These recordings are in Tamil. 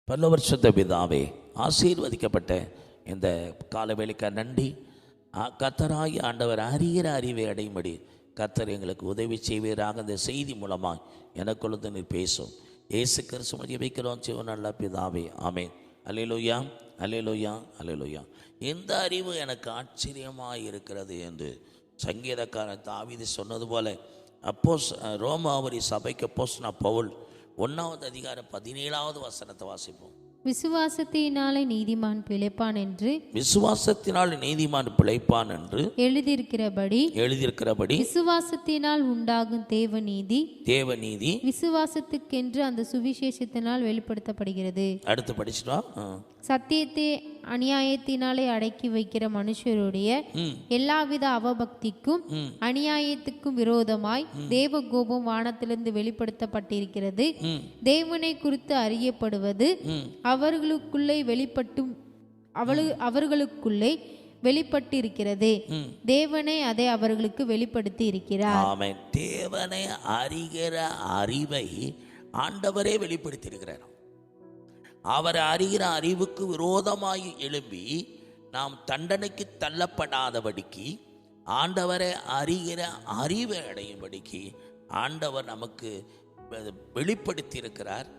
பரலோக பிதாவே, ஆசீர்வதிக்கப்பட்ட இந்த காலவேளைக்கு நன்றி. கர்த்தராகிய ஆண்டவர் அறிகிற அறிவை அடையும்படி கர்த்தர் எங்களுக்கு உதவி செய்வீராக. இந்த செய்தி மூலமாக எனக்குள்ளது நீர் பேசும். இயேசு கிறிஸ்துவை ஜெபிக்கிறோம் நல்ல பிதாவே, ஆமென். அல்லேலூயா, அல்லேலூயா, அல்லேலூயா. இந்த அறிவு எனக்கு ஆச்சரியமாக இருக்கிறது என்று சங்கீதக்காரன் தாவீது சொன்னது போல ரோமாபுரி சபைக்கு அப்போஸ்தலனாகிய பவுல் 1வது அதிகாரம் 17வது வசனத்தை வாசிப்போம். விசுவாசத்தினாலே நீதிமான் பிழைப்பான் என்று எழுதியிருக்கிறபடி விசுவாசத்தினால் உண்டாகும் தேவநீதி விசுவாசத்துக்கென்று அந்த சுவிசேஷத்தினால் வெளிப்படுத்தப்படுகிறது. அடுத்து படிச்சுட்டா. சத்தியத்தை அநியாயத்தினாலே அடக்கி வைக்கிற மனுஷருடைய எல்லாவித அவபக்திக்கும் அநியாயத்துக்கும் விரோதமாய் தேவ கோபம் வானத்திலிருந்து வெளிப்படுத்தப்பட்டிருக்கிறது. தேவனை குறித்து அறியப்படுவது அவர்களுக்குள்ளே வெளிப்பட்டிருக்கிறது. தேவனை அதை அவர்களுக்கு வெளிப்படுத்தி இருக்கிறார். ஆமென். தேவனை அறிகிற அறிவை ஆண்டவரே வெளிப்படுத்தி இருக்கிறார். அவரை அறிகிற அறிவுக்கு விரோதமாய் எழும்பி நாம் தண்டனைக்கு தள்ளப்படாதபடிக்கு ஆண்டவரை அறிகிற அறிவை அடையும்படிக்கு ஆண்டவர் நமக்கு வெளிப்படுத்தி இருக்கிறார்.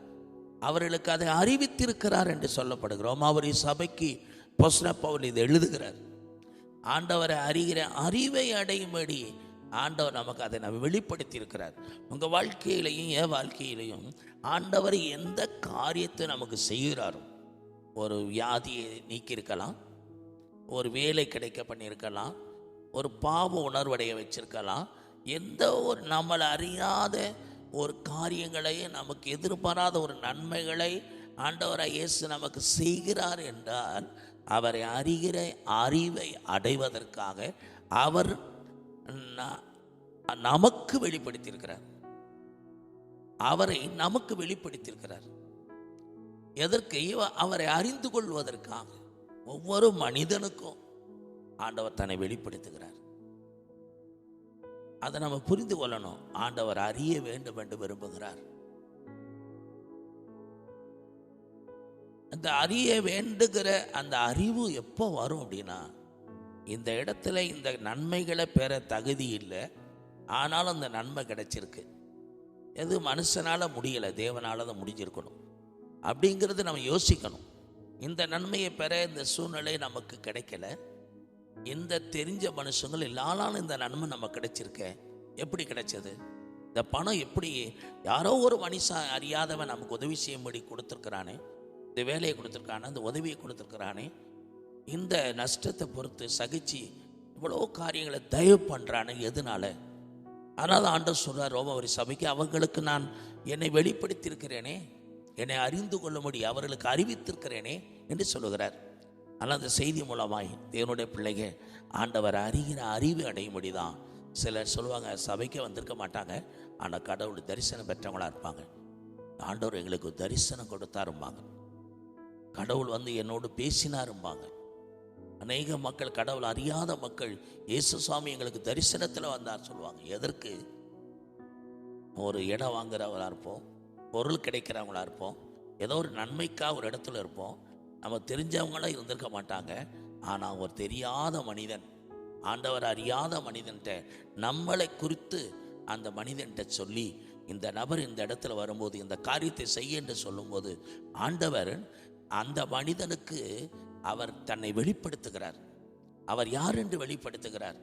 அவர்களுக்கு அதை அறிவித்திருக்கிறார் என்று சொல்லப்படுகிறோம். அவர் சபைக்கு அப்போஸ்தலனாகிய பவுல் இதை எழுதுகிறார். ஆண்டவரை அறிகிற அறிவை அடையும்படி ஆண்டவர் நமக்கு அதை நம்ம வெளிப்படுத்தி இருக்கிறார். உங்கள் வாழ்க்கையிலையும் என் வாழ்க்கையிலையும் ஆண்டவர் எந்த காரியத்தை நமக்கு செய்கிறாரோ, ஒரு வியாதியை நீக்கியிருக்கலாம், ஒரு வேலை கிடைக்க பண்ணியிருக்கலாம், ஒரு பாவ உணர்வடைய வச்சிருக்கலாம், எந்த ஒரு நம்மளை அறியாத ஒரு காரியங்களை, நமக்கு எதிர்பாராத ஒரு நன்மைகளை ஆண்டவராக இயேசு நமக்கு செய்கிறார் என்றால் அவரை அறிகிற அறிவை அடைவதற்காக அவர் நமக்கு வெளிப்படுத்தியிருக்கிறார். அவரை நமக்கு வெளிப்படுத்தியிருக்கிறார். எதற்கு? அவரை அறிந்து கொள்வதற்காக. ஒவ்வொரு மனிதனுக்கும் ஆண்டவர் தன்னை வெளிப்படுத்துகிறார். அதை நம்ம புரிந்து கொள்ளணும். ஆண்டவர் அறிய வேண்டும் என்று விரும்புகிறார். அந்த அறிய வேண்டுகிற அந்த அறிவு எப்போ வரும் அப்படின்னா, இந்த இடத்துல இந்த நன்மைகளை பெற தகுதி இல்லை, ஆனாலும் அந்த நன்மை கிடைச்சிருக்கு. எது மனுஷனால் முடியலை, தேவனால் தான் முடிஞ்சிருக்கணும் அப்படிங்கிறது நம்ம யோசிக்கணும். இந்த நன்மையை பெற இந்த சூழ்நிலை நமக்கு கிடைக்கல. இந்த தெரிஞ்ச மனுஷங்கள் எல்லாரும் இந்த நன்மை நம்ம கிடைச்சிருக்க. எப்படி கிடைச்சது? இந்த பணம் எப்படி யாரோ ஒரு மனுஷன் அறியாதவன் நமக்கு உதவி செய்யும்படி கொடுத்துருக்கிறானே, இந்த வேலையை கொடுத்துருக்கானே, இந்த உதவியை கொடுத்துருக்கிறானே, இந்த நஷ்டத்தை பொறுத்து சகிச்சு இவ்வளோ காரியங்களை தயவு பண்ணுறானே, எதனால? அதனால் ஆண்டவர் சொல்கிறார் ரோமாபுரி சபைக்கு, அவர்களுக்கு நான் என்னை வெளிப்படுத்தியிருக்கிறேனே, என்னை அறிந்து கொள்ளும்படி அவர்களுக்கு அறிவித்திருக்கிறேனே என்று சொல்லுகிறார். ஆனால் அந்த செய்தி மூலமாய் தேவனுடைய பிள்ளைங்க ஆண்டவர் அறிகிற அறிவு அடையும்படி தான். சிலர் சொல்லுவாங்க சபைக்கு வந்திருக்க மாட்டாங்க, ஆனால் கடவுள் தரிசனம் பெற்றவங்களாக இருப்பாங்க. ஆண்டவர் எங்களுக்கு தரிசனம் கொடுத்தாரும்பாங்க. கடவுள் வந்து என்னோடு பேசினாரும்பாங்க. அநேக மக்கள், கடவுள் அறியாத மக்கள், இயேசு சுவாமி எங்களுக்கு தரிசனத்தில் வந்தார் சொல்லுவாங்க. எதற்கு? ஒரு இடம் வாங்குறவங்களா இருப்போம், பொருள் கிடைக்கிறவங்களா இருப்போம், ஏதோ ஒரு நன்மைக்காக ஒரு இடத்துல இருப்போம். நம்ம தெரிஞ்சவங்களாம் இருந்திருக்க மாட்டாங்க. ஆனால் ஒரு தெரியாத மனிதன், ஆண்டவர் அறியாத மனிதன்கிட்ட நம்மளை குறித்து அந்த மனிதன்கிட்ட சொல்லி, இந்த நபர் இந்த இடத்துல வரும்போது இந்த காரியத்தை செய்ய என்று சொல்லும்போது ஆண்டவர் அந்த மனிதனுக்கு அவர் தன்னை வெளிப்படுத்துகிறார். அவர் யார் என்று வெளிப்படுத்துகிறார்.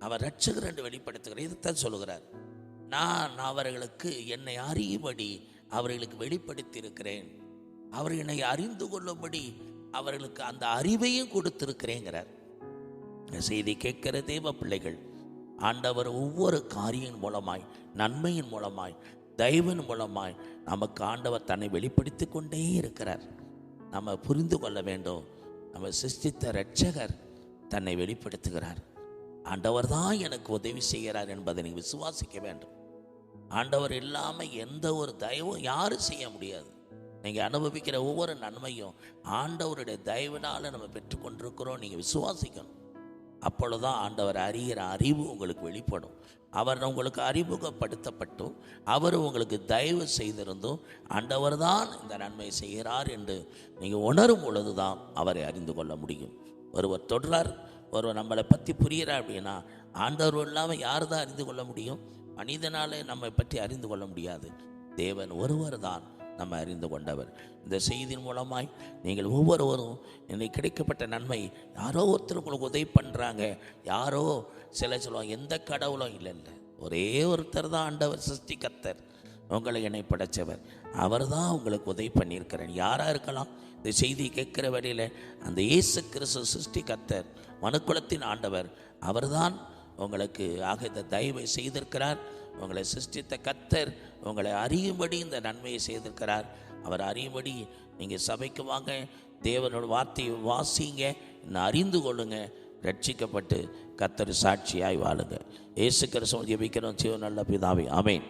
அவர் இரட்சகர் என்று வெளிப்படுத்துகிறார். இதைத்தான் சொல்லுகிறார். நான் அவர்களுக்கு என்னை அறியும்படி அவர்களுக்கு வெளிப்படுத்தி இருக்கிறேன். அவர் என்னை அறிந்து கொள்ளும்படி அவர்களுக்கு அந்த அறிவையும் கொடுத்திருக்கிறேங்கிறார். செய்தி கேட்கிற தேவ பிள்ளைகள், ஆண்டவர் ஒவ்வொரு காரியம் மூலமாய், நன்மையின் மூலமாய், தயவின் மூலமாய் நமக்கு ஆண்டவர் தன்னை வெளிப்படுத்தி கொண்டே இருக்கிறார். நம்ம புரிந்து கொள்ள வேண்டும். நம்ம சிருஷ்டித்த இரட்சகர் தன்னை வெளிப்படுத்துகிறார். ஆண்டவர் தான் எனக்கு உதவி செய்கிறார் என்பதை நீங்கள் விசுவாசிக்க வேண்டும். ஆண்டவர் இல்லாமல் எந்த ஒரு தயவும் யாரும் செய்ய முடியாது. நீங்கள் அனுபவிக்கிற ஒவ்வொரு நன்மையும் ஆண்டவருடைய தயவினால் நம்ம பெற்றுக்கொண்டிருக்கிறோம். நீங்கள் விசுவாசிக்கணும். அப்பொழுதுதான் ஆண்டவர் அறிகிற அறிவு உங்களுக்கு வெளிப்படும். அவர் உங்களுக்கு அறிமுகப்படுத்தப்பட்டும் அவர் உங்களுக்கு தயவு செய்திருந்தும் ஆண்டவர் தான் இந்த நன்மை செய்கிறார் என்று நீங்கள் உணரும் பொழுது தான் அவரை அறிந்து கொள்ள முடியும். ஒருவர் தொடரார், ஒருவர் நம்மளை பற்றி புரிகிறார் அப்படின்னா ஆண்டவர் இல்லாமல் யார் தான் அறிந்து கொள்ள முடியும்? மனிதனாலே நம்மை பற்றி அறிந்து கொள்ள முடியாது. தேவன் ஒருவர் தான் நம்ம அறிந்து கொண்டவர். இந்த செய்தியின் மூலமாய் நீங்கள் ஒவ்வொருவரும் இன்னைக்கு கிடைக்கப்பட்ட நன்மை, யாரோ ஒருத்தர் உங்களுக்கு உதவி பண்ணுறாங்க, யாரோ சில சொல்லுவாங்க எந்த கடவுளும் இல்லை, ஒரே ஒருத்தர் தான் ஆண்டவர் சிருஷ்டிகர்த்தர், உங்களை என்னை படைத்தவர், அவர் தான் உங்களுக்கு உதவி பண்ணியிருக்கிறார். யாராக இருக்கலாம்? இந்த செய்தி கேட்குற வழியில் அந்த இயேசு கிறிஸ்து சிருஷ்டிகர்த்தர், மனுக்குலத்தின் ஆண்டவர், அவர்தான் உங்களுக்கு ஆக இந்த தயவை செய்திருக்கிறார். உங்களை சிருஷ்டித்த கர்த்தர் உங்களை அறியும்படி இந்த நன்மையை செய்திருக்கிறார். அவர் அறியும்படி நீங்கள் சபைக்கு வாங்க, தேவனோட வார்த்தையை வாசிங்க, இன்னும் அறிந்து கொள்ளுங்க, ரட்சிக்கப்பட்டு கர்த்தர் சாட்சியாய் வாழுங்க. இயேசு கிறிஸ்துவை ஜெபிக்கிறோம் ஜீவன் நல்ல பிதாவே, ஆமென்.